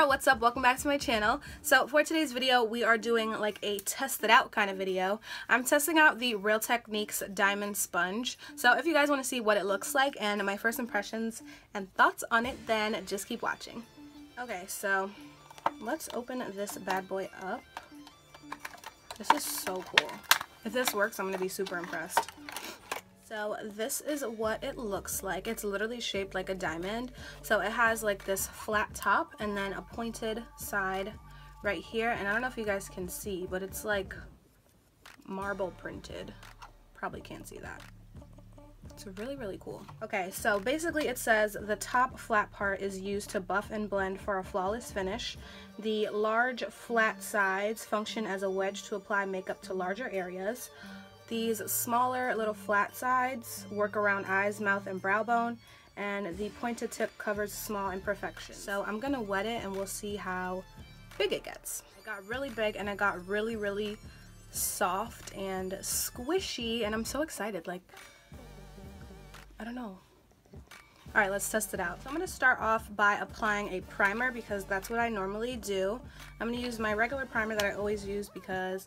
yo, what's up? Welcome back to my channel. So for today's video, we are doing like a test it out kind of video. I'm testing out the Real Techniques Diamond Sponge. So if you guys want to see what it looks like and my first impressions and thoughts on it, then just keep watching. Okay, so let's open this bad boy up. This is so cool. If this works, I'm going to be super impressed. So this is what it looks like. It's literally shaped like a diamond. So it has like this flat top and then a pointed side right here. And I don't know if you guys can see, but it's like marble printed. Probably can't see that. It's really, really cool. Okay, so basically it says the top flat part is used to buff and blend for a flawless finish. The large flat sides function as a wedge to apply makeup to larger areas. These smaller little flat sides work around eyes, mouth, and brow bone, and the pointed tip covers small imperfections. So I'm gonna wet it and we'll see how big it gets. It got really big and it got really, really soft and squishy, and I'm so excited. Like, I don't know. Alright, let's test it out. So I'm going to start off by applying a primer because that's what I normally do. I'm going to use my regular primer that I always use because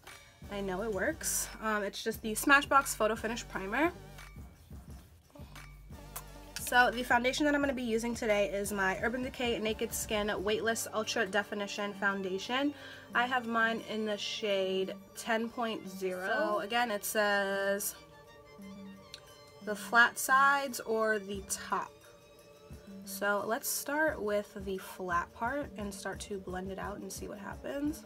I know it works. It's just the Smashbox Photo Finish Primer. So the foundation that I'm going to be using today is my Urban Decay Naked Skin Weightless Ultra Definition Foundation. I have mine in the shade 10.0. So again, it says the flat sides or the top. So let's start with the flat part and start to blend it out and see what happens.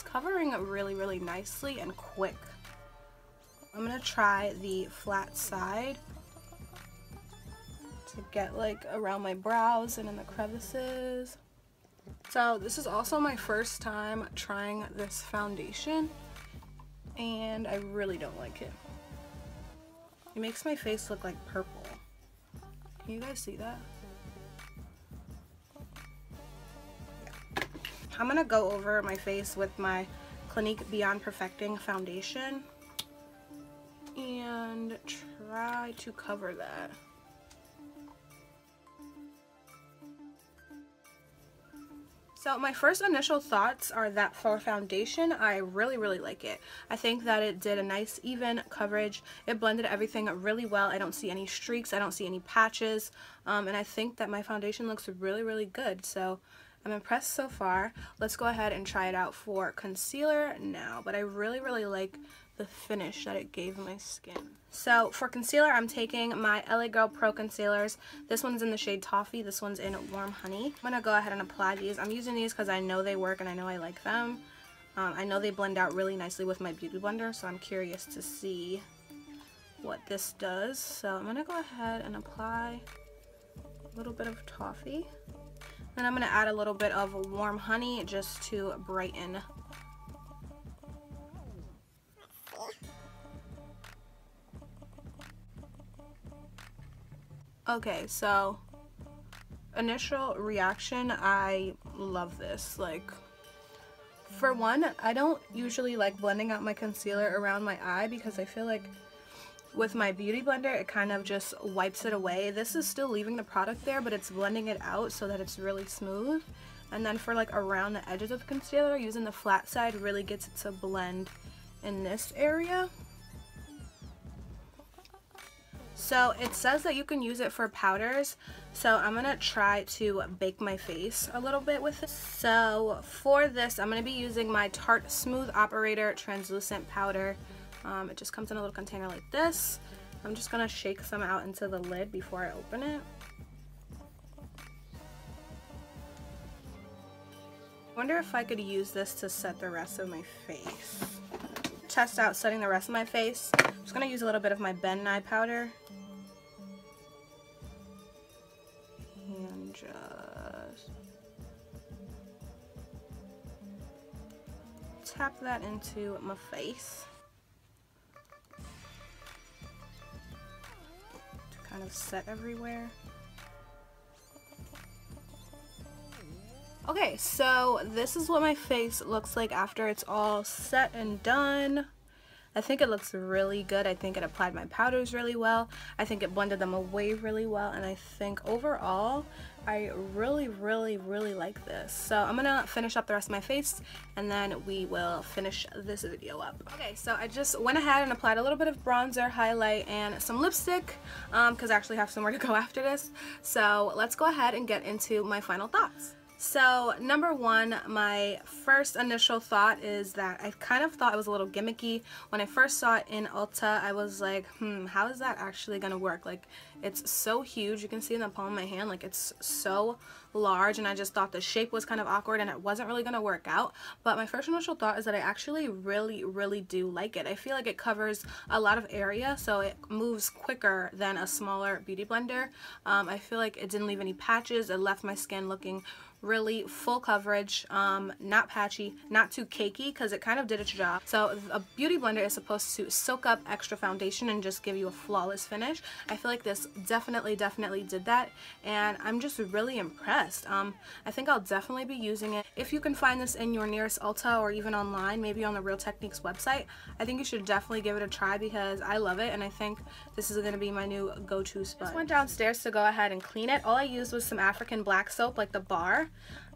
Covering really, really nicely and quick. I'm gonna try the flat side to get like around my brows and in the crevices. So this is also my first time trying this foundation and I really don't like it. It makes my face look like purple. Can you guys see that? I'm going to go over my face with my Clinique Beyond Perfecting foundation and try to cover that. So my first initial thoughts are that for foundation, I really, really like it. I think that it did a nice even coverage. It blended everything really well. I don't see any streaks. I don't see any patches. And I think that my foundation looks really, really good. So I'm impressed so far. Let's go ahead and try it out for concealer now, but I really, really like the finish that it gave my skin. So for concealer, I'm taking my LA Girl Pro Concealers. This one's in the shade Toffee. This one's in Warm Honey. I'm gonna go ahead and apply these. I'm using these because I know they work and I know I like them. I know they blend out really nicely with my Beauty Blender, so I'm curious to see what this does. So I'm gonna go ahead and apply a little bit of Toffee. Then I'm going to add a little bit of Warm Honey just to brighten. Okay, so initial reaction, I love this. Like, for one, I don't usually like blending out my concealer around my eye because I feel like with my Beauty Blender, it kind of just wipes it away. This is still leaving the product there, but it's blending it out so that it's really smooth. And then for like around the edges of the concealer, using the flat side really gets it to blend in this area. So it says that you can use it for powders. So I'm going to try to bake my face a little bit with it. So for this, I'm going to be using my Tarte Smooth Operator Translucent Powder. It just comes in a little container like this. I'm just going to shake some out into the lid before I open it. I wonder if I could use this to set the rest of my face. Test out setting the rest of my face. I'm just going to use a little bit of my Ben Nye powder. And just tap that into my face. Kind of set everywhere. Okay, so this is what my face looks like after it's all set and done. I think it looks really good. I think it applied my powders really well. I think it blended them away really well, and I think overall I really like this. So I'm gonna finish up the rest of my face and then we will finish this video up. Okay, so I just went ahead and applied a little bit of bronzer, highlight, and some lipstick because I actually have somewhere to go after this. So let's go ahead and get into my final thoughts. So number one, my first initial thought is that I kind of thought it was a little gimmicky. When I first saw it in Ulta, I was like, how is that actually gonna work? Like, it's so huge. You can see in the palm of my hand, like it's so large, and I just thought the shape was kind of awkward and it wasn't really gonna work out. But my first initial thought is that I actually really do like it. I feel like it covers a lot of area, so it moves quicker than a smaller beauty blender. I feel like it didn't leave any patches. It left my skin looking really full coverage, not patchy, not too cakey, because it kind of did its job. So a beauty blender is supposed to soak up extra foundation and just give you a flawless finish. I feel like this definitely did that, and I'm just really impressed. I think I'll definitely be using it. If you can find this in your nearest Ulta or even online, maybe on the Real Techniques website, I think you should definitely give it a try because I love it, and I think this is going to be my new go-to sponge. I just went downstairs to go ahead and clean it. All I used was some African black soap, like the bar,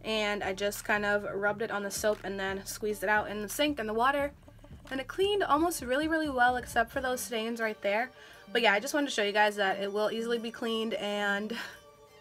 and I just kind of rubbed it on the soap and then squeezed it out in the sink and the water, and it cleaned almost really well, except for those stains right there. But yeah, I just wanted to show you guys that it will easily be cleaned and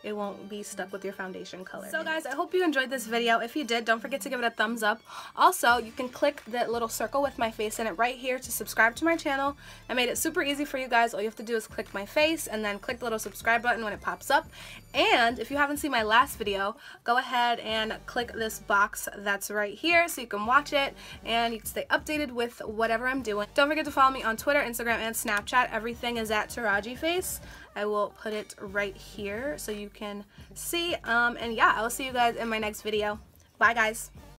it won't be stuck with your foundation color. So guys, I hope you enjoyed this video. If you did, don't forget to give it a thumbs up. Also, you can click that little circle with my face in it right here to subscribe to my channel. I made it super easy for you guys. All you have to do is click my face and then click the little subscribe button when it pops up. And if you haven't seen my last video, go ahead and click this box that's right here so you can watch it and you can stay updated with whatever I'm doing. Don't forget to follow me on Twitter, Instagram, and Snapchat. Everything is at Tarahgee Face. I will put it right here so you can see. And yeah, I will see you guys in my next video. Bye guys.